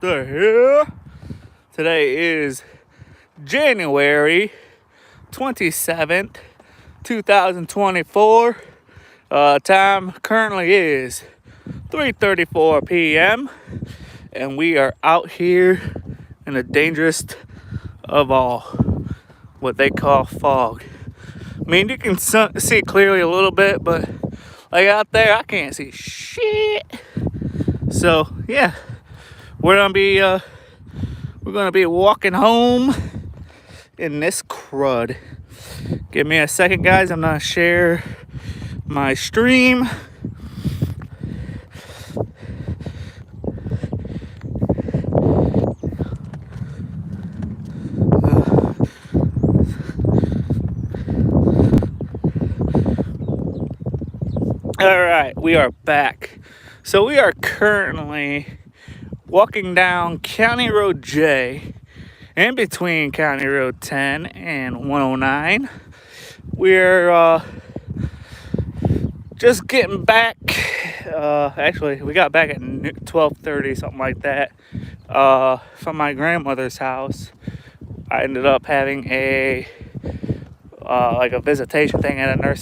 the hell? Today is January 27th, 2024. Time currently is 3:34 p.m. and we are out here in the dangerous of all, what they call fog. I mean, you can see clearly a little bit, but like out there, I can't see shit. So yeah, we're gonna be walking home in this crud. Give me a second, guys. I'm gonna share my stream. All right, we are back. So we are currently walking down County Road J, in between County Road 10 and 109. We're just getting back. Actually, we got back at 12:30, something like that, from my grandmother's house. I ended up having a visitation thing at a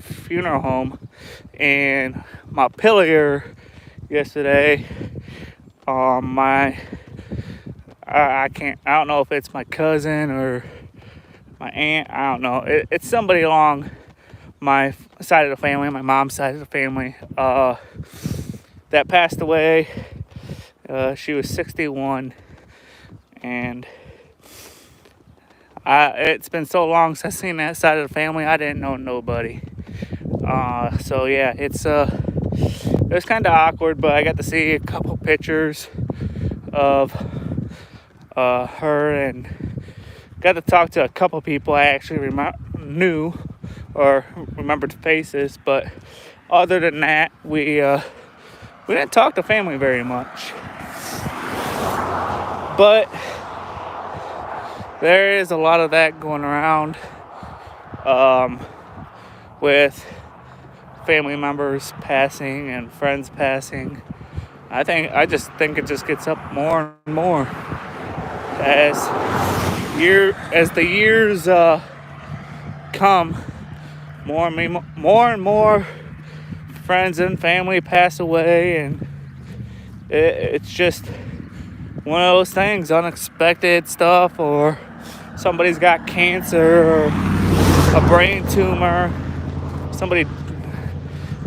funeral home, and Montpelier yesterday. I don't know if it's my cousin or my aunt. I don't know. It's somebody along my side of the family, my mom's side of the family, that passed away. She was 61, and it's been so long since I've seen that side of the family. I didn't know nobody. So yeah, it was kind of awkward, but I got to see a couple pictures of her and got to talk to a couple people I actually knew or remembered faces. But other than that, we didn't talk to family very much. But there is a lot of that going around, with family members passing and friends passing. I just think it just gets up more and more as the years come. More and more friends and family pass away, and it's just one of those things, unexpected stuff, or somebody's got cancer or a brain tumor, somebody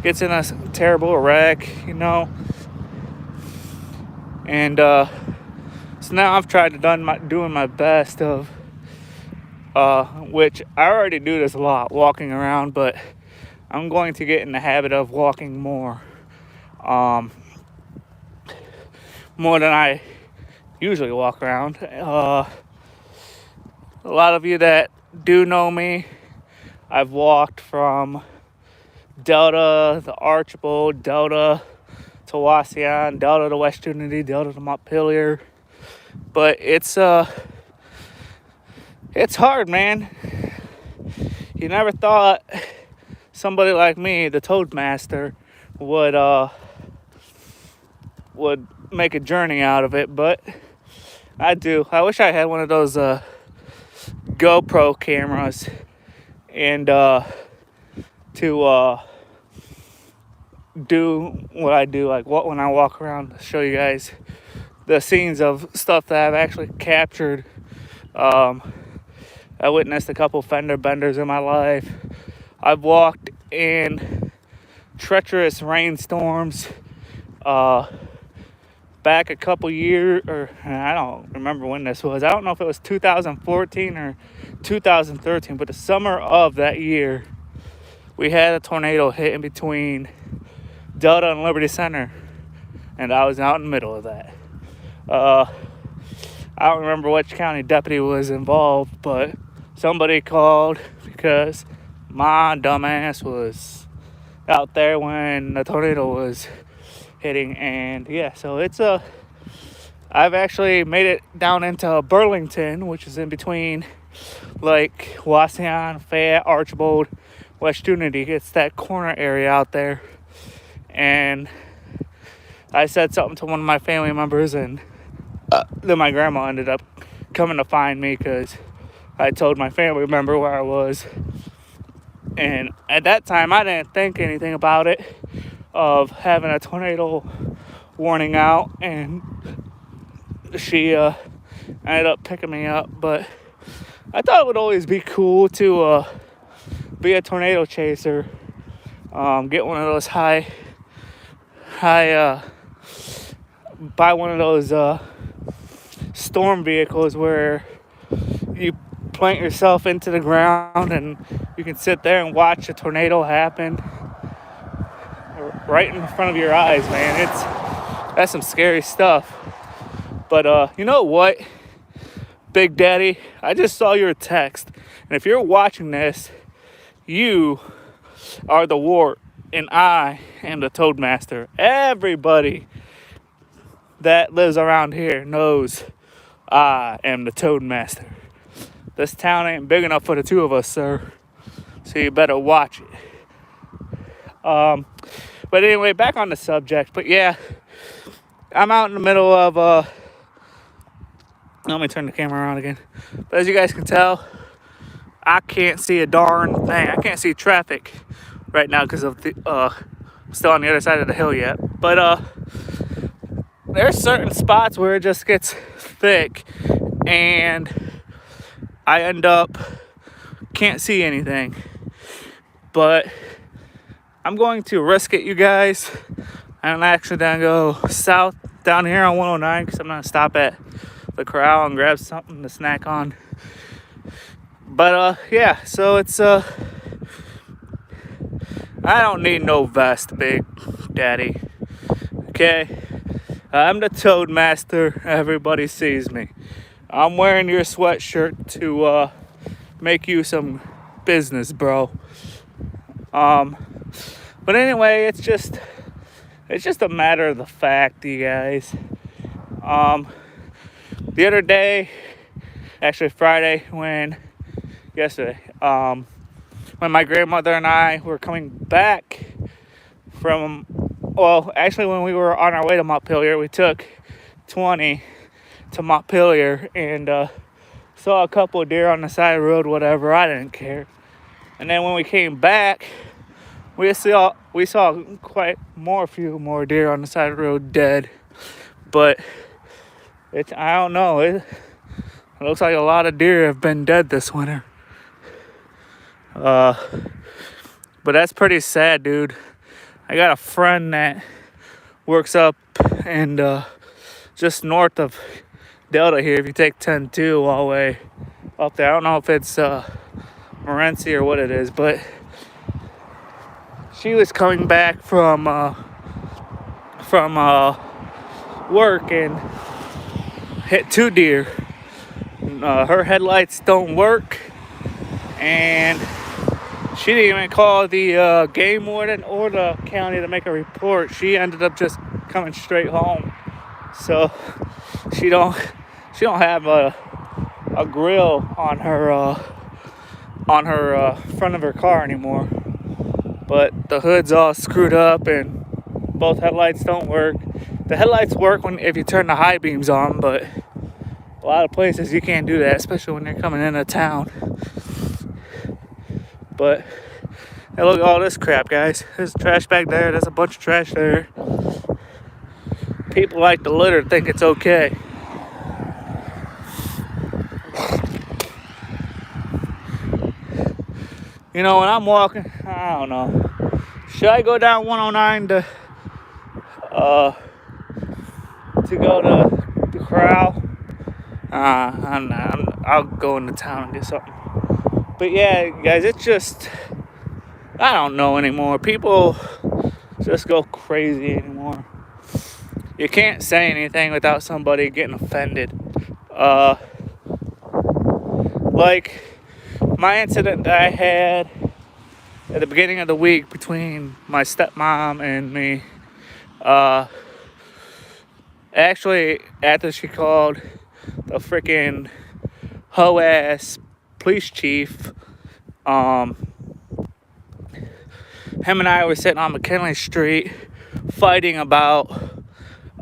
gets in a terrible wreck, and so now I've tried to doing my best of, which I already do this a lot, walking around, but I'm going to get in the habit of walking more than I usually walk around. A lot of you that do know me, I've walked from Delta to Archibald, Delta to Wauseon, Delta to West Trinity, Delta to Montpelier. But it's hard, man. You never thought somebody like me, the Toadmaster, would make a journey out of it, but I do. I wish I had one of those GoPro cameras and to do what I do, like when I walk around, to show you guys the scenes of stuff that I've actually captured. I witnessed a couple fender benders in my life. I've walked in treacherous rainstorms back a couple years, or I don't remember when this was. I don't know if it was 2014 or 2013, but the summer of that year, we had a tornado hit in between Delta and Liberty Center, and I was out in the middle of that. I don't remember which county deputy was involved, but somebody called because my dumbass was out there when the tornado was hitting. And yeah, so I've actually made it down into Burlington, which is in between like Wauseon, Fayette, Archibald, West Trinity. It's that corner area out there, and I said something to one of my family members, and then my grandma ended up coming to find me because I told my family member where I was. And at that time, I didn't think anything about it, of having a tornado warning out, and she ended up picking me up. But I thought it would always be cool to be a tornado chaser, get one of those buy one of those storm vehicles where you plant yourself into the ground and you can sit there and watch a tornado happen right in front of your eyes, man. That's some scary stuff. But you know what, Big Daddy, I just saw your text, and if you're watching this, you are the wart and I am the Toadmaster. Everybody that lives around here knows I am the Toadmaster. This town ain't big enough for the two of us, sir, so you better watch it. But anyway, back on the subject. But yeah, I'm out in the middle of let me turn the camera around again. But as you guys can tell, I can't see a darn thing. I can't see traffic right now because of the I'm still on the other side of the hill yet. But there's certain spots where it just gets thick and I end up can't see anything. But I'm going to risk it, you guys. I'm actually gonna go south down here on 109 because I'm gonna stop at the corral and grab something to snack on. But yeah, so it's I don't need no vest, Big Daddy. Okay, I'm the Toadmaster. Everybody sees me. I'm wearing your sweatshirt to make you some business, bro. But anyway, it's just a matter of the fact, you guys. The other day, actually Friday, when my grandmother and I were coming back from, well, actually when we were on our way to Montpelier, we took 20 to Montpelier and saw a couple of deer on the side of the road, whatever. I didn't care. And then when we came back, we saw a few more deer on the side of the road dead. But I don't know. It looks like a lot of deer have been dead this winter. But that's pretty sad, dude. I got a friend that works up and just north of Delta here. If you take 10-2 all the way up there, I don't know if it's Morenci or what it is, but she was coming back from work and hit 2 deer. Her headlights don't work, and she didn't even call the game warden or the county to make a report. She ended up just coming straight home. So she don't have a grill on her front of her car anymore. But the hood's all screwed up and both headlights don't work. The headlights work if you turn the high beams on, but a lot of places you can't do that, especially when you're coming into town. But hey, look at all this crap, guys. There's trash back there. There's a bunch of trash there. People like to litter, think it's okay. You know, when I'm walking, I don't know. Should I go down 109 to go to the corral? I'll go into town and get something. But yeah, guys, it's just, I don't know anymore. People just go crazy anymore. You can't say anything without somebody getting offended. Like my incident that I had at the beginning of the week between my stepmom and me. Actually, after she called the freaking hoe-ass police chief, him and I were sitting on McKinley Street fighting about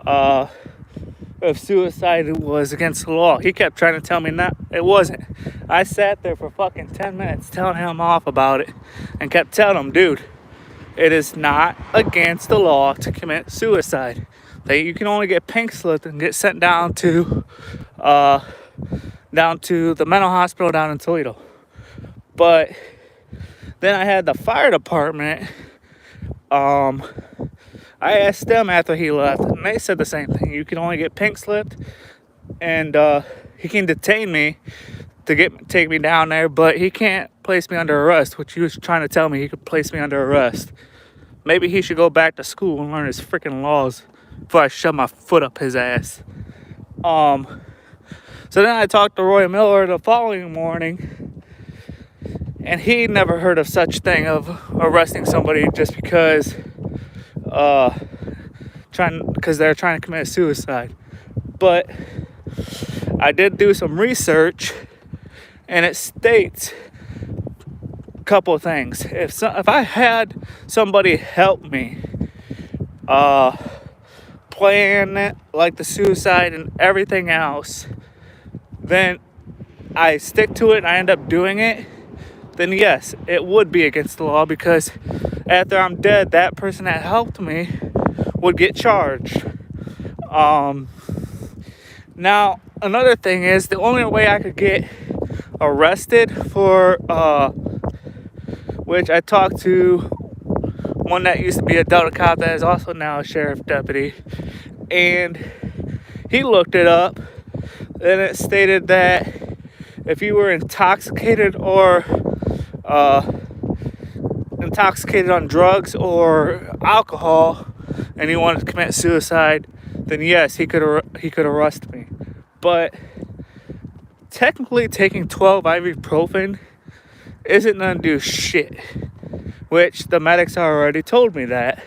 if suicide was against the law. He kept trying to tell me not, it wasn't. I sat there for fucking 10 minutes telling him off about it and kept telling him, dude, it is not against the law to commit suicide. That you can only get pink slipped and get sent down to the mental hospital down in Toledo. But then I had the fire department. I asked them after he left, and they said the same thing. You can only get pink slipped, and he can detain me to take me down there, but he can't place me under arrest, which he was trying to tell me he could place me under arrest. Maybe he should go back to school and learn his freaking laws before I shove my foot up his ass. So then I talked to Roy Miller the following morning, and he never heard of such thing of arresting somebody just because they're trying to commit suicide. But I did do some research, and it states a couple of things. If I had somebody help me plan it, like the suicide and everything else, then I stick to it and I end up doing it, then yes, it would be against the law, because after I'm dead, that person that helped me would get charged. Now, another thing is, the only way I could get arrested for, which I talked to one that used to be a Delta cop that is also now a sheriff deputy, and he looked it up, and it stated that if you were intoxicated or intoxicated on drugs or alcohol and you wanted to commit suicide, then yes, he could arrest me. But technically taking 12 ibuprofen isn't gonna do shit, which the medics already told me that.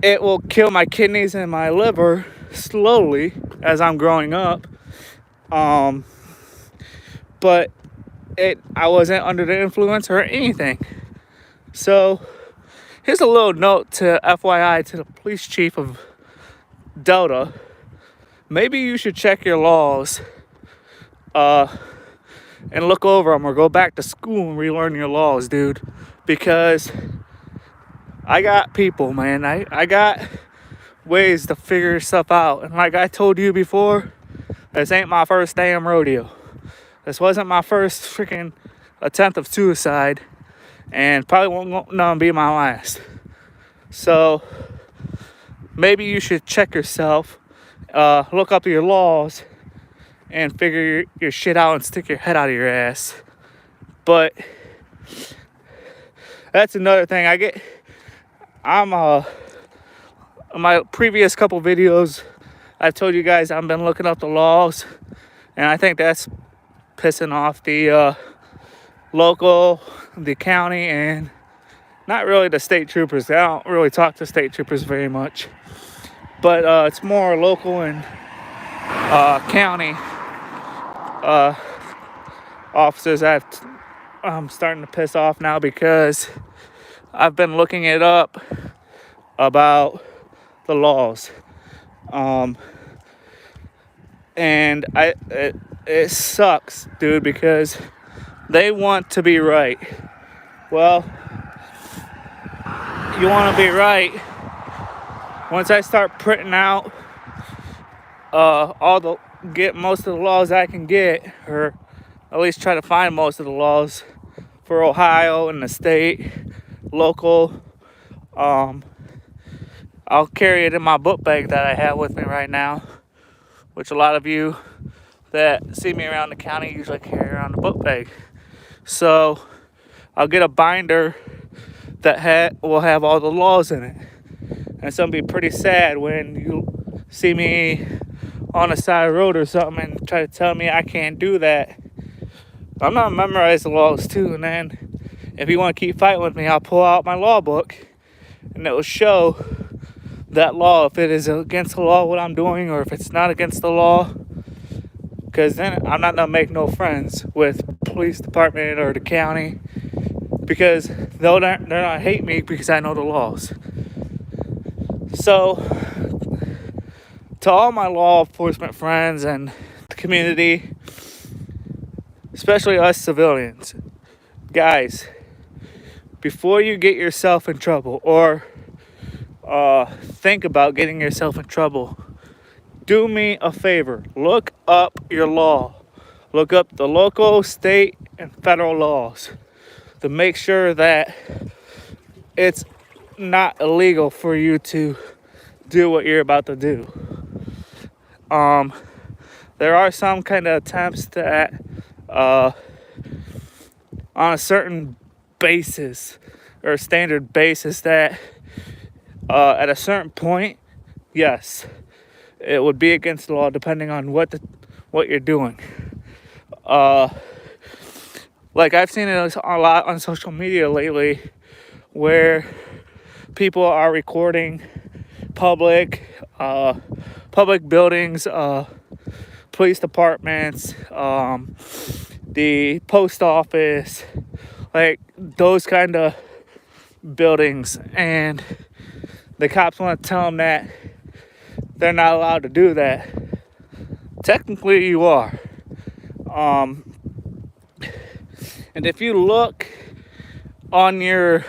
It will kill my kidneys and my liver slowly as I'm growing up. But I wasn't under the influence or anything. So here's a little note to FYI to the police chief of Delta. Maybe you should check your laws and look over them, or go back to school and relearn your laws, dude. Because I got people, man. I got ways to figure stuff out. And like I told you before, this ain't my first damn rodeo. This wasn't my first freaking attempt of suicide, and probably won't be my last. So maybe you should check yourself, look up your laws, and figure your shit out and stick your head out of your ass. But that's another thing. On my previous couple videos, I've told you guys I've been looking up the laws, and I think that's pissing off the local, the county, and not really the state troopers. I don't really talk to state troopers very much, but it's more local and county officers that I'm starting to piss off now, because I've been looking it up about the laws, and it sucks, dude, because they want to be right. Well, you want to be right. Once I start printing out get most of the laws I can get, or at least try to find most of the laws for Ohio and the state, local, I'll carry it in my book bag that I have with me right now, which a lot of you that see me around the county usually carry around the book bag. So I'll get a binder that will have all the laws in it. And it's going to be pretty sad when you see me on the side of the road or something and try to tell me I can't do that. I'm going to memorize the laws too, and then if you want to keep fighting with me, I'll pull out my law book, and it will show that law, if it is against the law what I'm doing, or if it's not against the law. Because then I'm not going to make no friends with police department or the county, because they're not hate me because I know the laws. So, to all my law enforcement friends and the community, especially us civilians, guys, before you get yourself in trouble or think about getting yourself in trouble, do me a favor. Look up your law. Look up the local, state, and federal laws to make sure that it's not illegal for you to do what you're about to do. There are some kind of attempts that on a certain basis or standard basis that at a certain point, yes, it would be against the law depending on what you're doing. Like I've seen it a lot on social media lately where people are recording public buildings, police departments, the post office, like those kind of buildings, and the cops want to tell them that they're not allowed to do that. Technically you are. And if you look on your,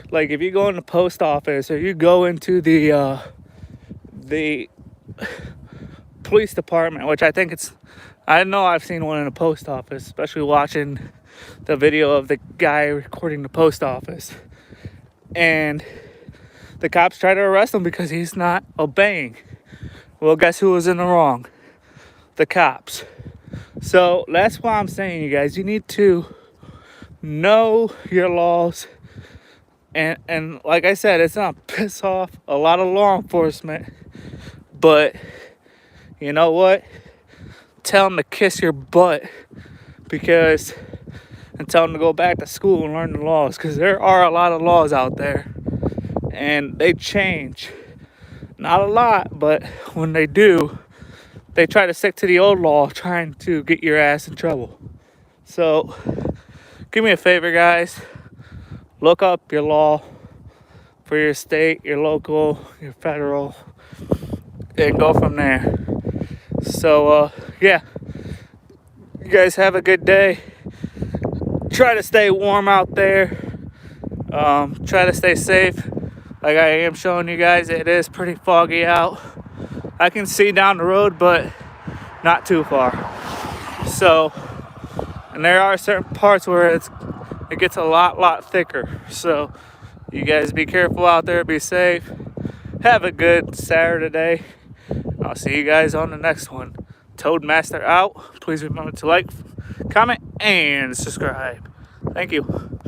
like if you go in the post office or you go into the police department, which I know I've seen one in a post office, especially watching the video of the guy recording the post office. And the cops try to arrest him because he's not obeying. Well, guess who was in the wrong? The cops. So that's why I'm saying, you guys, you need to know your laws. And like I said, it's not piss off a lot of law enforcement, but you know what? Tell them to kiss your butt and tell them to go back to school and learn the laws, because there are a lot of laws out there and they change. Not a lot, but when they do, they try to stick to the old law, trying to get your ass in trouble. So do me a favor, guys. Look up your law for your state, your local, your federal, and go from there. So, yeah. You guys have a good day. Try to stay warm out there. Try to stay safe. Like I am showing you guys, it is pretty foggy out. I can see down the road, but not too far. So, and there are certain parts where it gets a lot thicker. So, you guys be careful out there, be safe. Have a good Saturday. I'll see you guys on the next one. Toadmaster out. Please remember to like, comment, and subscribe. Thank you.